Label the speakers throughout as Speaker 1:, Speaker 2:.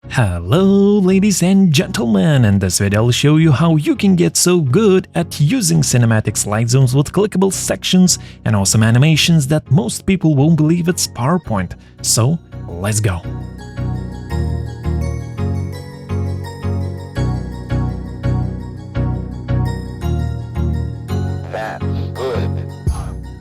Speaker 1: Hello ladies and gentlemen, in this video I'll show you how you can get so good at using cinematic slide zooms with clickable sections and awesome animations that most people won't believe it's PowerPoint. So let's go.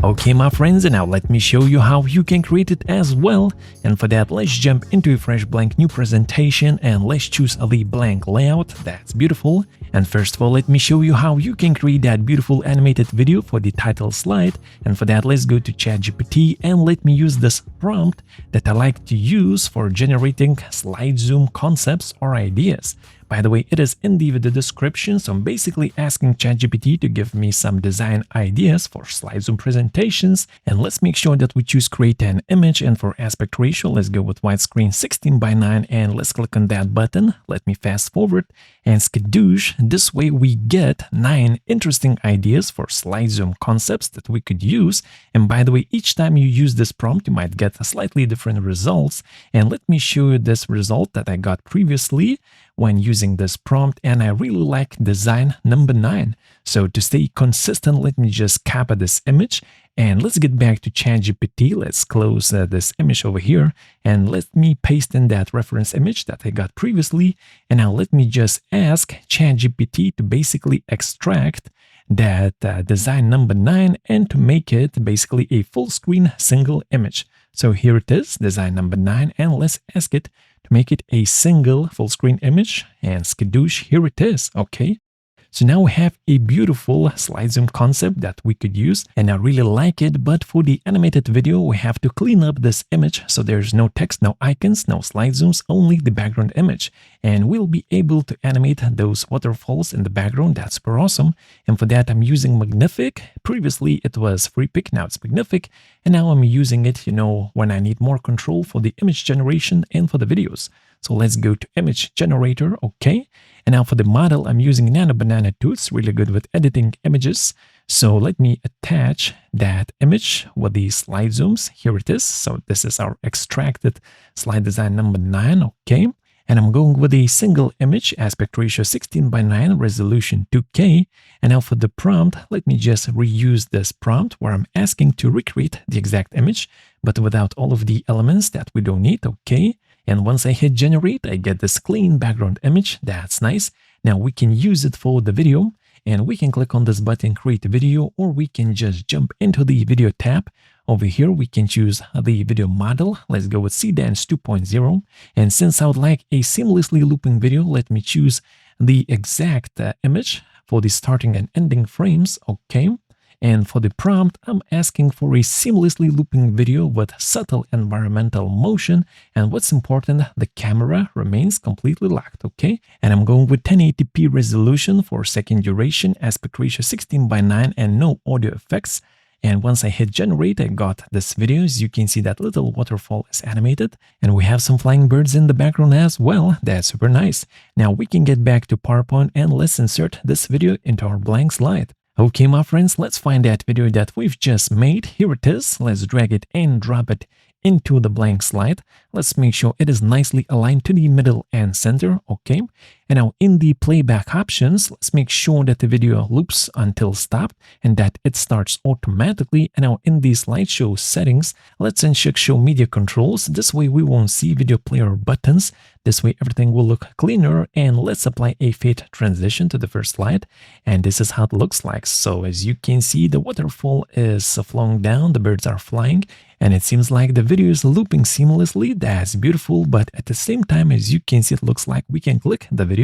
Speaker 1: Okay my friends, and now let me show you how you can create it as well. And for that, let's jump into a fresh blank new presentation and let's choose the blank layout. That's beautiful. And first of all, let me show you how you can create that beautiful animated video for the title slide. And for that, let's go to ChatGPT and let me use this prompt that I like to use for generating slide zoom concepts or ideas. By the way, it is in the video description, so I'm basically asking ChatGPT to give me some design ideas for slide zoom presentations. And let's make sure that we choose create an image, and for aspect ratio, let's go with widescreen 16:9 and let's click on that button. Let me fast forward and skadoosh. This way we get 9 interesting ideas for slide zoom concepts that we could use. And by the way, each time you use this prompt, you might get slightly different results. And let me show you this result that I got previously when using this prompt, and I really like design number 9. So to stay consistent, let me just copy this image and let's get back to ChatGPT. Let's close this image over here and let me paste in that reference image that I got previously. And now let me just ask ChatGPT to basically extract that design number 9 and to make it basically a full screen single image. So here it is, design number 9, and let's ask it to make it a single full screen image, and skadoosh, here it is. Okay. So now we have a beautiful slide zoom concept that we could use, and I really like it. But for the animated video, we have to clean up this image so there's no text, no icons, no slide zooms, only the background image. And we'll be able to animate those waterfalls in the background. That's super awesome. And for that, I'm using Magnific. Previously, it was FreePic, now it's Magnific. And now I'm using it, when I need more control for the image generation and for the videos. So let's go to image generator. Okay. And now for the model, I'm using Nano Banana 2. It's really good with editing images. So let me attach that image with the slide zooms. Here it is. So this is our extracted slide design number 9. Okay. And I'm going with a single image, aspect ratio 16:9, resolution 2K. And now for the prompt, let me just reuse this prompt where I'm asking to recreate the exact image, but without all of the elements that we don't need. Okay. And once I hit generate, I get this clean background image. That's nice. Now we can use it for the video, and we can click on this button, create a video, or we can just jump into the video tab. Over here, we can choose the video model. Let's go with CDance 2.0. And since I would like a seamlessly looping video, let me choose the exact image for the starting and ending frames. Okay. And for the prompt, I'm asking for a seamlessly looping video with subtle environmental motion. And what's important, the camera remains completely locked, okay? And I'm going with 1080p resolution for second duration, aspect ratio 16:9, and no audio effects. And once I hit generate, I got this video. As you can see, that little waterfall is animated, and we have some flying birds in the background as well. That's super nice. Now we can get back to PowerPoint and let's insert this video into our blank slide. Okay, my friends, let's find that video that we've just made. Here it is. Let's drag it and drop it into the blank slide. Let's make sure it is nicely aligned to the middle and center. Okay. And now in the playback options, let's make sure that the video loops until stopped and that it starts automatically. And now in the slideshow settings, let's uncheck show media controls. This way we won't see video player buttons. This way everything will look cleaner. And let's apply a fade transition to the first slide. And this is how it looks like. So as you can see, the waterfall is flowing down, the birds are flying, and it seems like the video is looping seamlessly. That's beautiful. But at the same time, as you can see, it looks like we can click the video.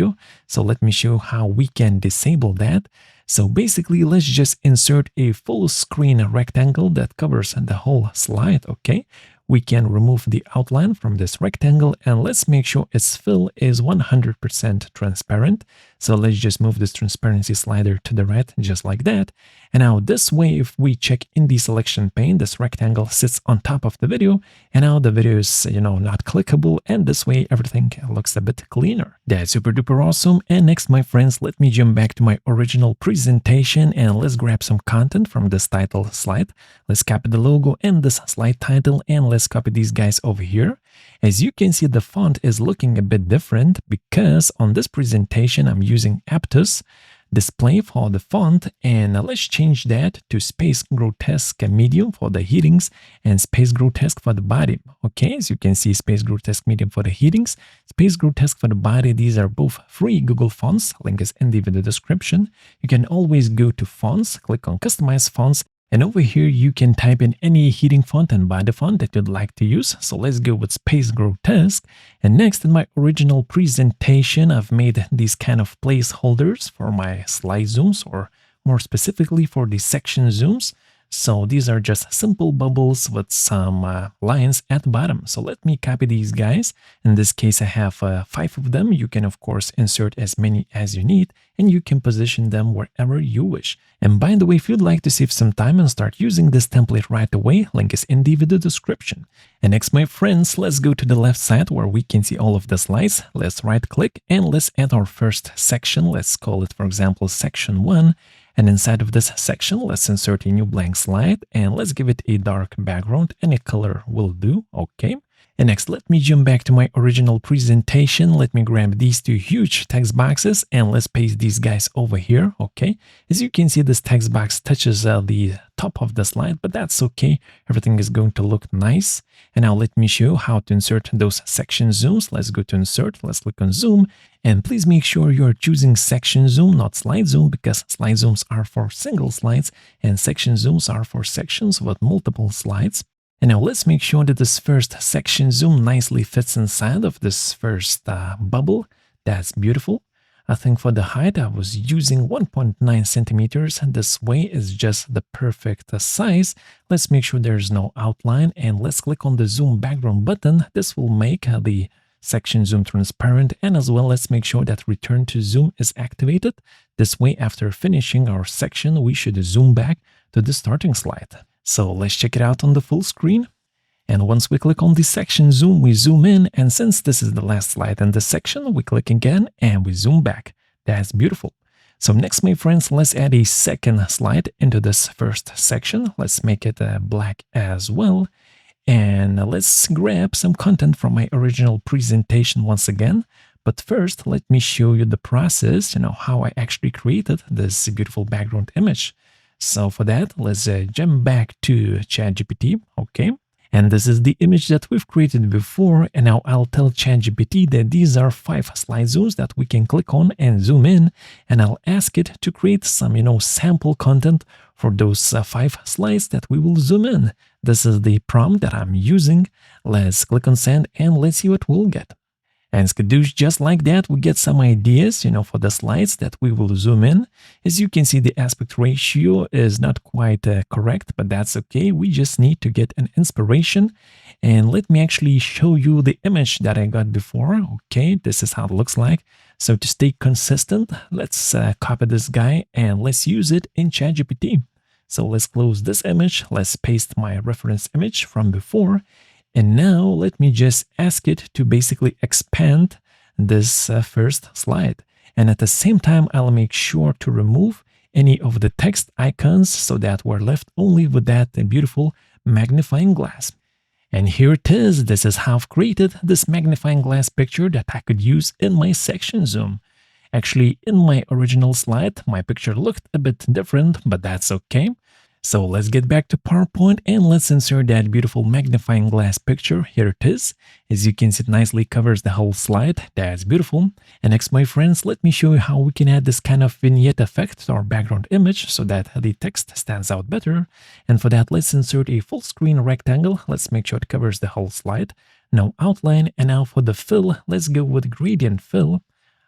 Speaker 1: So let me show how we can disable that. So basically, let's just insert a full screen rectangle that covers the whole slide. Okay. We can remove the outline from this rectangle, and let's make sure its fill is 100% transparent. So let's just move this transparency slider to the right, just like that. And now this way, if we check in the selection pane, this rectangle sits on top of the video, and now the video is, not clickable, and this way everything looks a bit cleaner. That's super duper awesome. And next, my friends, let me jump back to my original presentation and let's grab some content from this title slide. Let's copy the logo and this slide title, and let's copy these guys over here. As you can see, the font is looking a bit different because on this presentation I'm using Aptus display for the font, and let's change that to Space Grotesque Medium for the headings and Space Grotesque for the body. Okay, as you can see, Space Grotesque Medium for the headings, Space Grotesque for the body. These are both free Google fonts. Link is in the video description. You can always go to fonts, click on customize fonts, and over here you can type in any heading font and body font that you'd like to use. So let's go with Space Grotesque. And next, in my original presentation, I've made these kind of placeholders for my slide zooms, or more specifically for the section zooms. So these are just simple bubbles with some lines at the bottom. So let me copy these guys. In this case, I have 5 of them. You can, of course, insert as many as you need, and you can position them wherever you wish. And by the way, if you'd like to save some time and start using this template right away, link is in the video description. And next, my friends, let's go to the left side where we can see all of the slides. Let's right-click and let's add our first section. Let's call it, for example, section 1. And inside of this section, let's insert a new blank slide and let's give it a dark background. Any color will do. Okay. And next, let me jump back to my original presentation. Let me grab these 2 huge text boxes and let's paste these guys over here. Okay. As you can see, this text box touches the top of the slide, but that's okay. Everything is going to look nice. And now let me show you how to insert those section zooms. Let's go to insert. Let's click on zoom. And please make sure you're choosing section zoom, not slide zoom, because slide zooms are for single slides and section zooms are for sections with multiple slides. And now let's make sure that this first section zoom nicely fits inside of this first bubble. That's beautiful. I think for the height, I was using 1.9 centimeters. This way is just the perfect size. Let's make sure there's no outline and let's click on the zoom background button. This will make the section zoom transparent, and as well, let's make sure that return to zoom is activated. This way, after finishing our section, we should zoom back to the starting slide. So let's check it out on the full screen. And once we click on the section zoom, we zoom in. And since this is the last slide in this section, we click again and we zoom back. That's beautiful. So next, my friends, let's add a second slide into this first section. Let's make it black as well. And let's grab some content from my original presentation once again. But first, let me show you the process, how I actually created this beautiful background image. So for that, let's jump back to ChatGPT, okay? And this is the image that we've created before, and now I'll tell ChatGPT that these are 5 slide zooms that we can click on and zoom in, and I'll ask it to create some, sample content for those 5 slides that we will zoom in. This is the prompt that I'm using. Let's click on send and let's see what we'll get. And skadoosh, just like that, we get some ideas, for the slides that we will zoom in. As you can see, the aspect ratio is not quite correct, but that's okay. We just need to get an inspiration. And let me actually show you the image that I got before. Okay, this is how it looks like. So to stay consistent, let's copy this guy and let's use it in ChatGPT. So let's close this image. Let's paste my reference image from before. And now let me just ask it to basically expand this first slide. And at the same time, I'll make sure to remove any of the text icons so that we're left only with that beautiful magnifying glass. And here it is. This is how I've created this magnifying glass picture that I could use in my section zoom. Actually, in my original slide, my picture looked a bit different, but that's okay. So let's get back to PowerPoint and let's insert that beautiful magnifying glass picture. Here it is. As you can see, it nicely covers the whole slide. That's beautiful. And next, my friends, let me show you how we can add this kind of vignette effect to our background image so that the text stands out better. And for that, let's insert a full screen rectangle. Let's make sure it covers the whole slide. No outline. And now for the fill, let's go with gradient fill.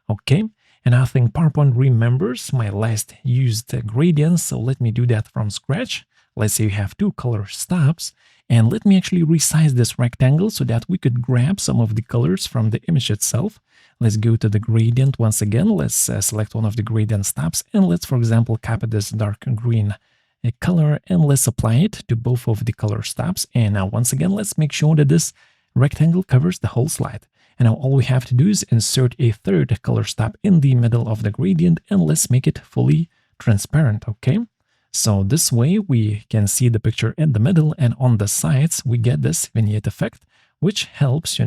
Speaker 1: Okay. And I think PowerPoint remembers my last used gradients, so let me do that from scratch. Let's say you have 2 color stops, and let me actually resize this rectangle so that we could grab some of the colors from the image itself. Let's go to the gradient once again. Let's select one of the gradient stops, and let's, for example, copy this dark green color, and let's apply it to both of the color stops. And now, once again, let's make sure that this rectangle covers the whole slide. And now all we have to do is insert a 3rd color stop in the middle of the gradient and let's make it fully transparent, okay? So this way we can see the picture in the middle and on the sides we get this vignette effect which helps,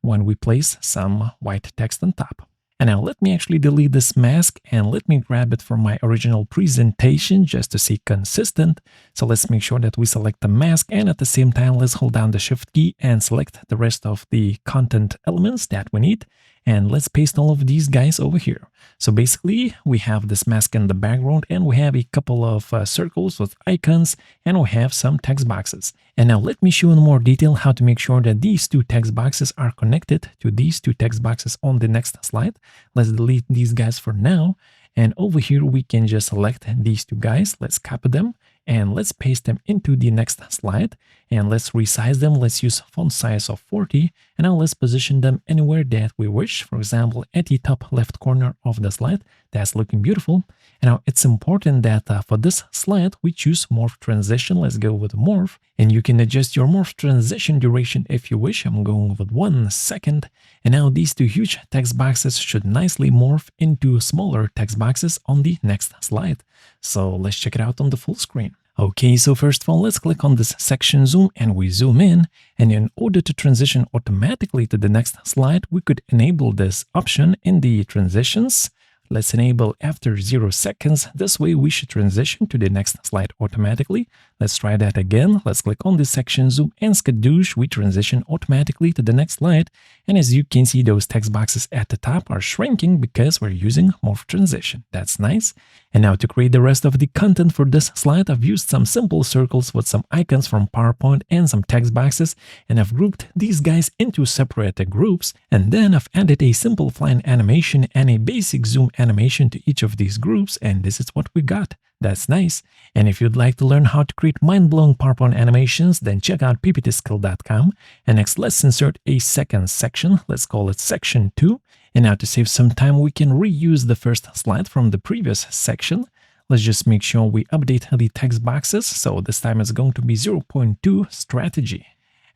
Speaker 1: when we place some white text on top. And now let me actually delete this mask and let me grab it from my original presentation just to see consistent. So let's make sure that we select the mask, and at the same time, let's hold down the Shift key and select the rest of the content elements that we need. And let's paste all of these guys over here. So basically, we have this mask in the background, and we have a couple of circles with icons, and we have some text boxes. And now let me show in more detail how to make sure that these two text boxes are connected to these two text boxes on the next slide. Let's delete these guys for now. And over here, we can just select these two guys. Let's copy them and let's paste them into the next slide. And let's resize them. Let's use font size of 40. And now let's position them anywhere that we wish. For example, at the top left corner of the slide. That's looking beautiful. And now it's important that for this slide, we choose Morph Transition. Let's go with Morph. And you can adjust your Morph Transition duration if you wish. I'm going with 1 second. And now these two huge text boxes should nicely morph into smaller text boxes on the next slide. So let's check it out on the full screen. Okay, so first of all, let's click on this section zoom and we zoom in. And in order to transition automatically to the next slide, we could enable this option in the transitions. Let's enable after 0 seconds. This way we should transition to the next slide automatically. Let's try that again. Let's click on the section zoom and skadoosh, we transition automatically to the next slide. And as you can see, those text boxes at the top are shrinking because we're using Morph Transition. That's nice. And now to create the rest of the content for this slide, I've used some simple circles with some icons from PowerPoint and some text boxes. And I've grouped these guys into separate groups. And then I've added a simple flying animation and a basic zoom animation to each of these groups. And this is what we got. That's nice. And if you'd like to learn how to create mind-blowing PowerPoint animations, then check out pptskill.com. And next, let's insert a second section. Let's call it section 2. And now to save some time, we can reuse the first slide from the previous section. Let's just make sure we update the text boxes. So this time it's going to be 0.2 strategy.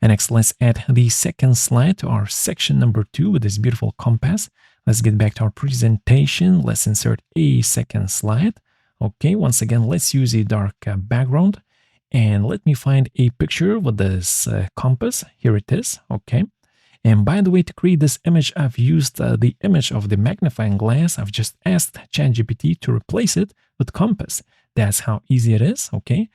Speaker 1: And next, let's add the second slide to our section number 2 with this beautiful compass. Let's get back to our presentation. Let's insert a second slide. Okay, once again, let's use a dark background. And let me find a picture with this compass. Here it is. Okay. And by the way, to create this image, I've used the image of the magnifying glass. I've just asked ChatGPT to replace it with compass. That's how easy it is. Okay.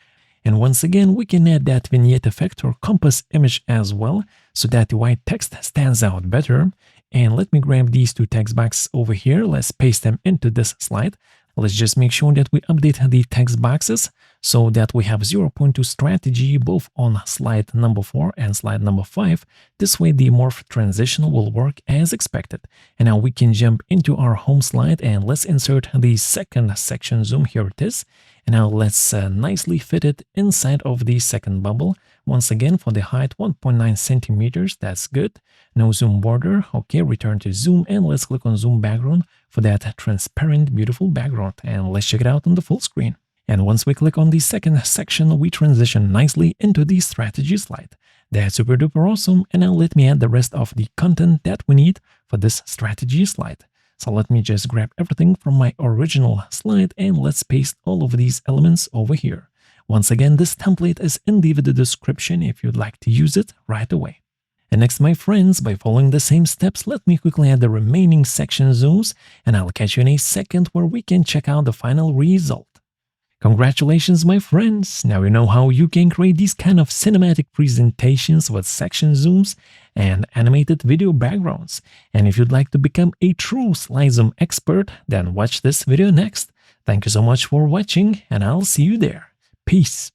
Speaker 1: And once again, we can add that vignette effect or compass image as well, so that the white text stands out better. And let me grab these two text boxes over here. Let's paste them into this slide. Let's just make sure that we update the text boxes so that we have 0.2 strategy both on slide number 4 and slide number 5. This way the Morph Transition will work as expected. And now we can jump into our home slide and let's insert the second section zoom. Here it is. And now let's nicely fit it inside of the second bubble. Once again, for the height, 1.9 centimeters. That's good. No zoom border. Okay, return to zoom and let's click on zoom background for that transparent, beautiful background. And let's check it out on the full screen. And once we click on the second section, we transition nicely into the strategy slide. That's super duper awesome. And now let me add the rest of the content that we need for this strategy slide. So let me just grab everything from my original slide and let's paste all of these elements over here. Once again, this template is in the video description if you'd like to use it right away. And next, my friends, by following the same steps, let me quickly add the remaining section zooms and I'll catch you in a second where we can check out the final result. Congratulations, my friends! Now you know how you can create these kind of cinematic presentations with section zooms and animated video backgrounds. And if you'd like to become a true slide zoom expert, then watch this video next. Thank you so much for watching and I'll see you there. Peace!